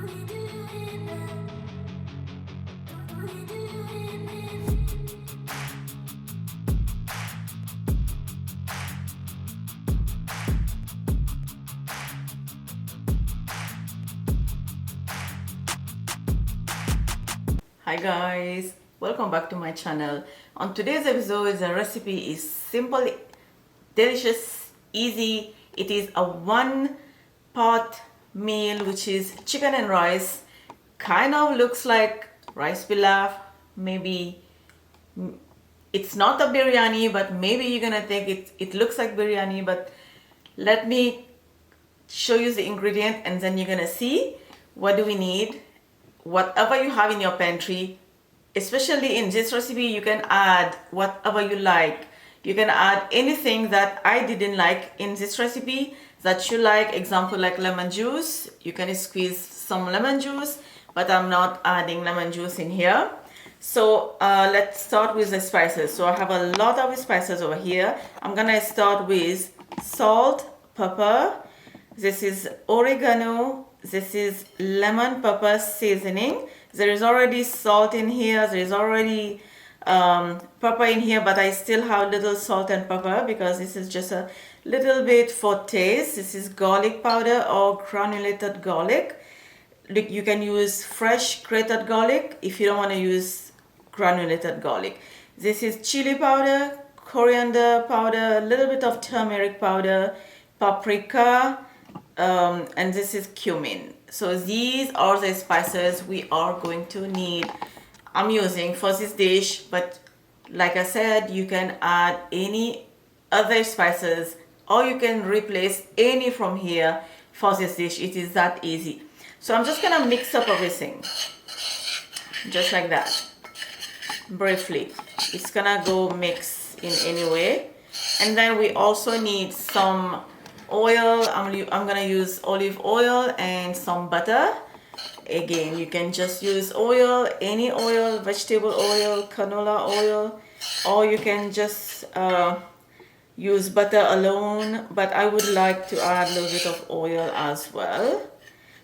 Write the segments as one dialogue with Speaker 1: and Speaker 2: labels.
Speaker 1: Hi guys, welcome back to my channel. On today's episode, the recipe is simple, delicious, easy. It is a one pot meal which is chicken and rice. Kind of looks like rice pilaf. Maybe it's not a biryani, but maybe you're gonna think it looks like biryani. But let me show you the ingredient and then you're gonna see what do we need. Whatever you have in your pantry, especially in this recipe, you can add whatever you like. You can add anything that I didn't like in this recipe that you like. Example, like lemon juice. You can squeeze some lemon juice, but I'm not adding lemon juice in here. So let's start with the spices. So I have a lot of spices over here. I'm gonna start with salt, pepper. This is oregano. This is lemon pepper seasoning. There is already salt in here. There is already pepper in here, but I still have little salt and pepper because this is just a little bit for taste. This is garlic powder or granulated garlic. You can use fresh grated garlic if you don't want to use granulated garlic. This is chili powder, coriander powder, a little bit of turmeric powder, paprika, and this is cumin. So these are the spices we are going to need. I'm using for this dish, but like I said, you can add any other spices or you can replace any from here for this dish. It is that easy. So I'm just gonna mix up everything just like that briefly. It's gonna go mix in any way. And then we also need some oil. I'm gonna use olive oil and some butter. Again, you can just use oil, any oil, vegetable oil, canola oil, or you can just use butter alone, but I would like to add a little bit of oil as well.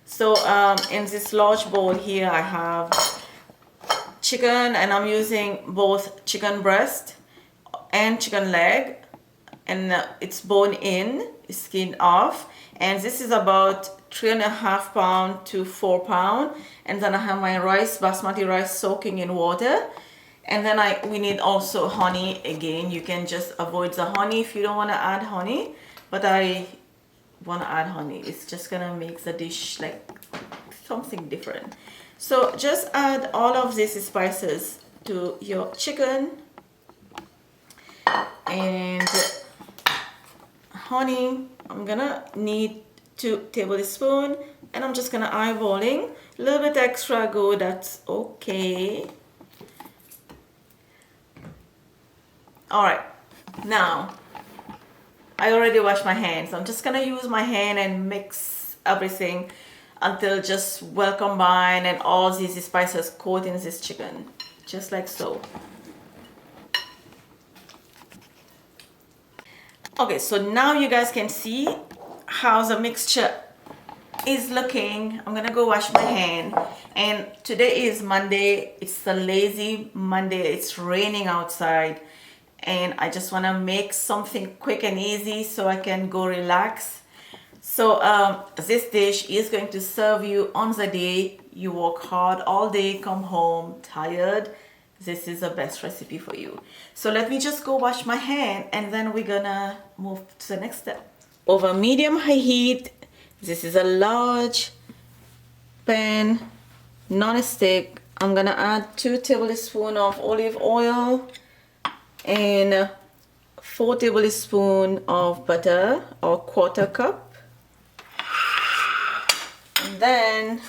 Speaker 1: So in this large bowl here I have chicken, and I'm using both chicken breast and chicken leg, and it's bone in, skin off, and this is about 3.5 pounds to 4 pounds. And then I have my rice, basmati rice, soaking in water. And then we need also honey. Again, you can just avoid the honey if you don't want to add honey, but I want to add honey. It's just gonna make the dish like something different. So just add all of these spices to your chicken and honey. I'm gonna need 2 tablespoons, and I'm just gonna eyeballing. A little bit extra go, that's okay. All right, now I already washed my hands. I'm just gonna use my hand and mix everything until just well combined and all these spices coat in this chicken, just like so. Okay, so now you guys can see how the mixture is looking. I'm gonna go wash my hand. And today is Monday. It's a lazy Monday. It's raining outside, and I just want to make something quick and easy so I can go relax. So this dish is going to serve you on the day you work hard all day, come home tired. This is the best recipe for you. So let me just go wash my hand, and then we're gonna move to the next step. Over medium high heat, this is a large pan, non-stick. I'm gonna add 2 tablespoons of olive oil and 4 tablespoons of butter, or 1/4 cup. And then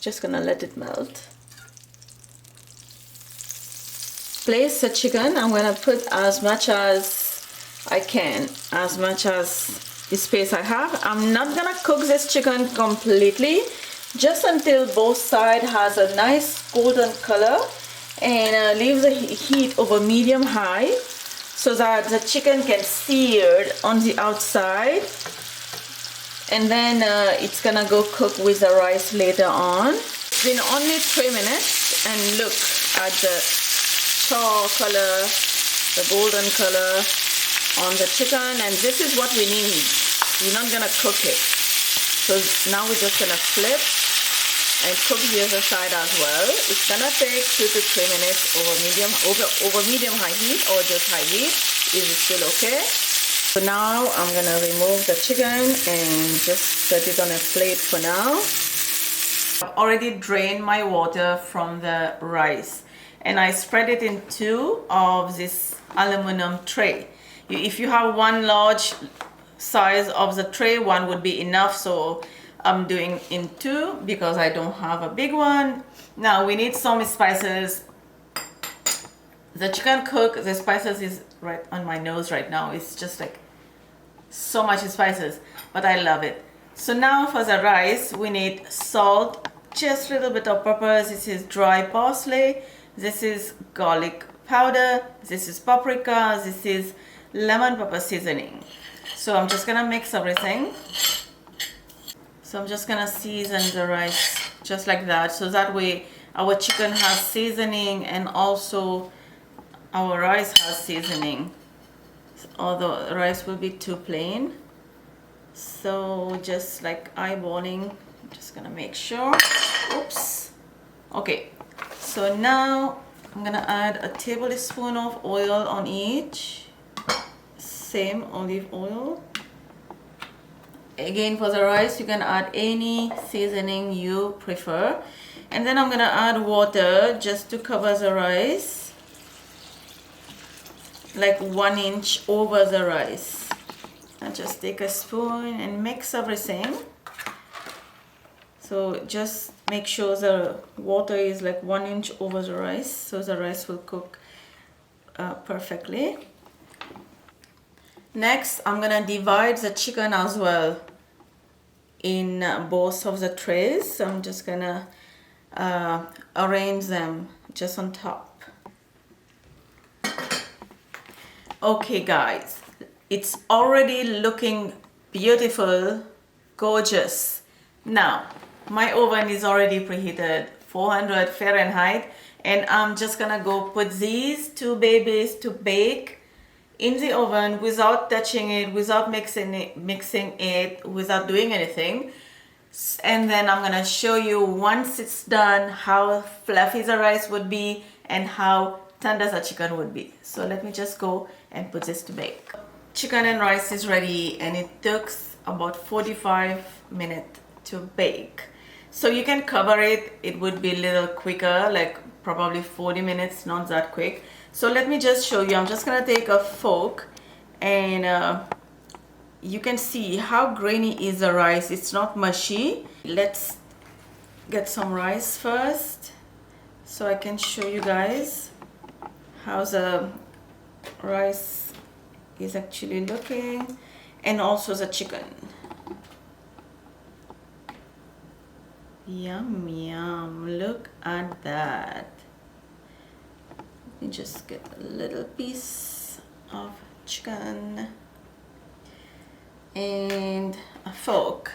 Speaker 1: just gonna let it melt. Place the chicken. I'm gonna put as much as I can, as much as the space I have. I'm not gonna cook this chicken completely, just until both sides has a nice golden color, and leave the heat over medium high so that the chicken can sear on the outside and then it's gonna go cook with the rice later on. It's been only 3 minutes, and look at the char color, the golden color on the chicken, and this is what we need. We're not gonna cook it. So now we're just gonna flip and cook the other side as well. It's gonna take 2 to 3 minutes over medium high heat, or just high heat. Is it still okay? So now I'm gonna remove the chicken and just set it on a plate for now. I've already drained my water from the rice, and I spread it in 2 of this aluminum tray. If you have one large size of the tray, 1 would be enough, so I'm doing in 2 because I don't have a big one. Now we need some spices. The chicken cook, the spices is right on my nose right now. It's just like so much spices, but I love it. So now for the rice, we need salt, just a little bit of pepper. This is dry parsley. This is garlic powder. This is paprika. This is lemon pepper seasoning. So I'm just gonna mix everything. So I'm just gonna season the rice just like that, so that way our chicken has seasoning and also our rice has seasoning, although the rice will be too plain. So just like eyeballing, I'm just gonna make sure. Oops. Okay, so now I'm gonna add a tablespoon of oil on each. Same olive oil. Again, for the rice, you can add any seasoning you prefer. And then I'm gonna add water just to cover the rice, like 1 inch over the rice. And just take a spoon and mix everything. So just make sure the water is like 1 inch over the rice, so the rice will cook perfectly. Next, I'm gonna divide the chicken as well in both of the trays. So I'm just gonna arrange them just on top. Okay guys, it's already looking beautiful, gorgeous. Now, my oven is already preheated 400 Fahrenheit, and I'm just gonna go put these 2 babies to bake in the oven without touching it, without mixing it, without doing anything. And then I'm gonna show you once it's done how fluffy the rice would be and how tender the chicken would be. So let me just go and put this to bake. Chicken and rice is ready, and it took about 45 minutes to bake. So you can cover it, it would be a little quicker, like probably 40 minutes, not that quick. So let me just show you. I'm just gonna take a fork, and you can see how grainy is the rice. It's not mushy. Let's get some rice first so I can show you guys how the rice is actually looking, and also the chicken. Yum yum, look at that. Let me just get a little piece of chicken and a fork.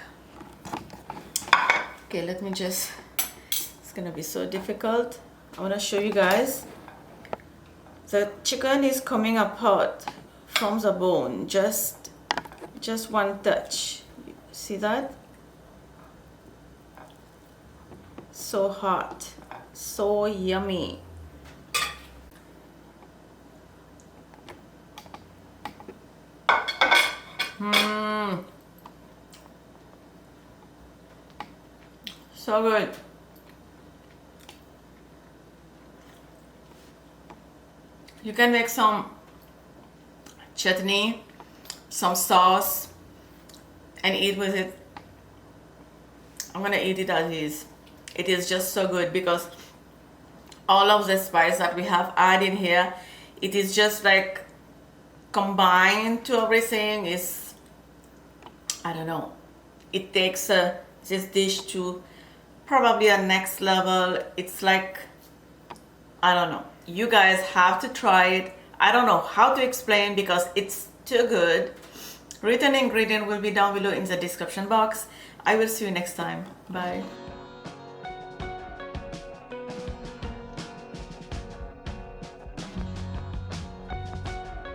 Speaker 1: Okay, let me just, it's gonna be so difficult. I want to show you guys. The chicken is coming apart from the bone, just one touch. See that? So hot, so yummy. So good. You can make some chutney, some sauce, and eat with it. I'm gonna eat it as is. It is just so good because all of the spice that we have added here, it is just like combined to everything. Is, I don't know, it takes this dish to probably a next level. It's like, I don't know, you guys have to try it. I don't know how to explain because it's too good. Written ingredient will be down below in the description box. I will see you next time. Bye.